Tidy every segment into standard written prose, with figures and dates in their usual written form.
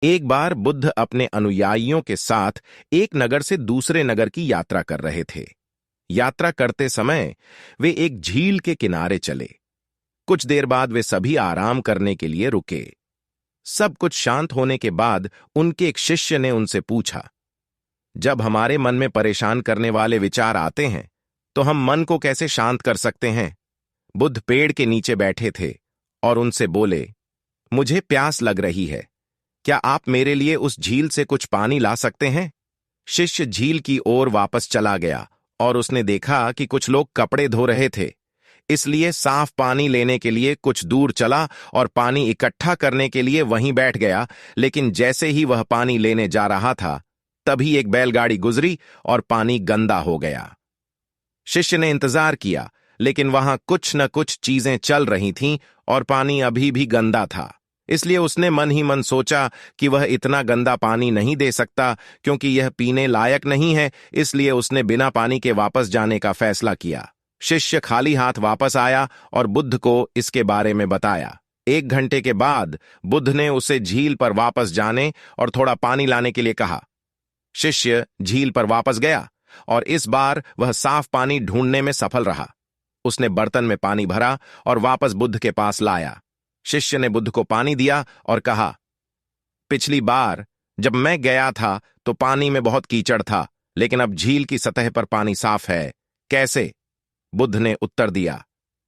एक बार बुद्ध अपने अनुयायियों के साथ एक नगर से दूसरे नगर की यात्रा कर रहे थे। यात्रा करते समय वे एक झील के किनारे चले। कुछ देर बाद वे सभी आराम करने के लिए रुके। सब कुछ शांत होने के बाद उनके एक शिष्य ने उनसे पूछा, जब हमारे मन में परेशान करने वाले विचार आते हैं तो हम मन को कैसे शांत कर सकते हैं? बुद्ध पेड़ के नीचे बैठे थे और उनसे बोले, मुझे प्यास लग रही है, क्या आप मेरे लिए उस झील से कुछ पानी ला सकते हैं? शिष्य झील की ओर वापस चला गया और उसने देखा कि कुछ लोग कपड़े धो रहे थे, इसलिए साफ पानी लेने के लिए कुछ दूर चला और पानी इकट्ठा करने के लिए वहीं बैठ गया। लेकिन जैसे ही वह पानी लेने जा रहा था, तभी एक बैलगाड़ी गुजरी और पानी गंदा हो गया। शिष्य ने इंतजार किया, लेकिन वहां कुछ न कुछ चीजें चल रही थीं और पानी अभी भी गंदा था। इसलिए उसने मन ही मन सोचा कि वह इतना गंदा पानी नहीं दे सकता, क्योंकि यह पीने लायक नहीं है। इसलिए उसने बिना पानी के वापस जाने का फैसला किया। शिष्य खाली हाथ वापस आया और बुद्ध को इसके बारे में बताया। 1 घंटे के बाद बुद्ध ने उसे झील पर वापस जाने और थोड़ा पानी लाने के लिए कहा। शिष्य झील पर वापस गया और इस बार वह साफ पानी ढूंढने में सफल रहा। उसने बर्तन में पानी भरा और वापस बुद्ध के पास लाया। शिष्य ने बुद्ध को पानी दिया और कहा, पिछली बार जब मैं गया था तो पानी में बहुत कीचड़ था, लेकिन अब झील की सतह पर पानी साफ है। कैसे? बुद्ध ने उत्तर दिया,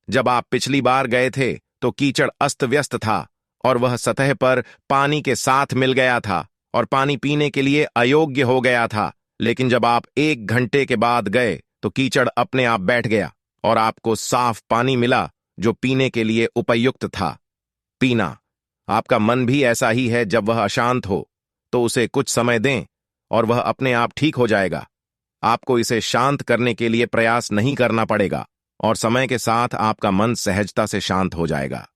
जब आप पिछली बार गए थे तो कीचड़ अस्त व्यस्त था और वह सतह पर पानी के साथ मिल गया था और पानी पीने के लिए अयोग्य हो गया था। लेकिन जब आप 1 घंटे के बाद गए तो कीचड़ अपने आप बैठ गया और आपको साफ पानी मिला जो पीने के लिए उपयुक्त था। पीना, आपका मन भी ऐसा ही है। जब वह अशांत हो तो उसे कुछ समय दें और वह अपने आप ठीक हो जाएगा। आपको इसे शांत करने के लिए प्रयास नहीं करना पड़ेगा और समय के साथ आपका मन सहजता से शांत हो जाएगा।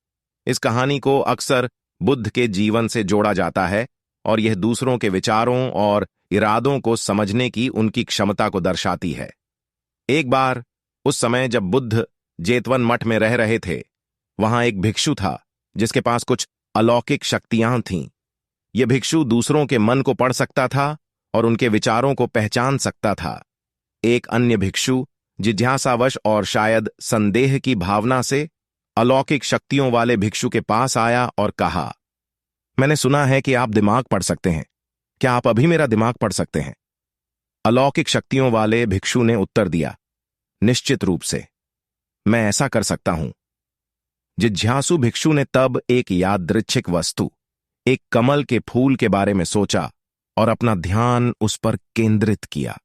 इस कहानी को अक्सर बुद्ध के जीवन से जोड़ा जाता है और यह दूसरों के विचारों और इरादों को समझने की उनकी क्षमता को दर्शाती है। एक बार उस समय जब बुद्ध जेतवन मठ में रह रहे थे, वहां एक भिक्षु था जिसके पास कुछ अलौकिक शक्तियां थीं। यह भिक्षु दूसरों के मन को पढ़ सकता था और उनके विचारों को पहचान सकता था। एक अन्य भिक्षु जिज्ञासावश और शायद संदेह की भावना से अलौकिक शक्तियों वाले भिक्षु के पास आया और कहा, मैंने सुना है कि आप दिमाग पढ़ सकते हैं, क्या आप अभी मेरा दिमाग पढ़ सकते हैं? अलौकिक शक्तियों वाले भिक्षु ने उत्तर दिया, निश्चित रूप से, मैं ऐसा कर सकता हूं। जिज्ञासु भिक्षु ने तब एक यादृच्छिक वस्तु, एक कमल के फूल के बारे में सोचा और अपना ध्यान उस पर केंद्रित किया।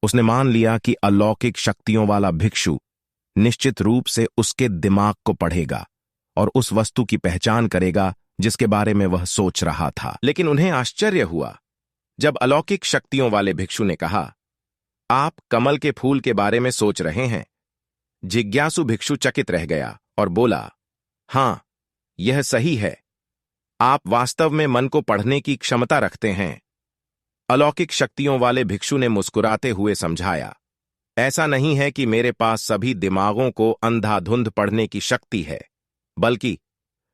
उसने मान लिया कि अलौकिक शक्तियों वाला भिक्षु निश्चित रूप से उसके दिमाग को पढ़ेगा और उस वस्तु की पहचान करेगा जिसके बारे में वह सोच रहा था। लेकिन उन्हें आश्चर्य हुआ जब अलौकिक शक्तियों वाले भिक्षु ने कहा, आप कमल के फूल के बारे में सोच रहे हैं? जिज्ञासु भिक्षु चकित रह गया और बोला, हां, यह सही है। आप वास्तव में मन को पढ़ने की क्षमता रखते हैं। अलौकिक शक्तियों वाले भिक्षु ने मुस्कुराते हुए समझाया, ऐसा नहीं है कि मेरे पास सभी दिमागों को अंधाधुंध पढ़ने की शक्ति है, बल्कि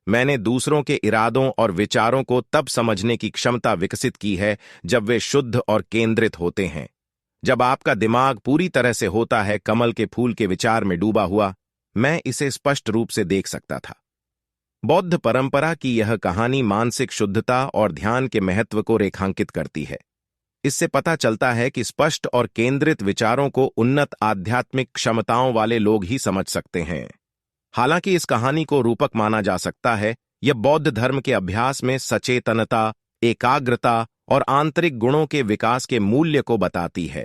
मैंने दूसरों के इरादों और विचारों को तब समझने की क्षमता विकसित की है जब वे शुद्ध और केंद्रित होते हैं। जब आपका दिमाग पूरी तरह से होता है कमल के फूल के विचार में डूबा हुआ, मैं इसे स्पष्ट रूप से देख सकता था। बौद्ध परंपरा की यह कहानी मानसिक शुद्धता और ध्यान के महत्व को रेखांकित करती है। इससे पता चलता है कि स्पष्ट और केंद्रित विचारों को उन्नत आध्यात्मिक क्षमताओं वाले लोग ही समझ सकते हैं। हालांकि इस कहानी को रूपक माना जा सकता है, यह बौद्ध धर्म के अभ्यास में सचेतनता, एकाग्रता और आंतरिक गुणों के विकास के मूल्य को बताती है।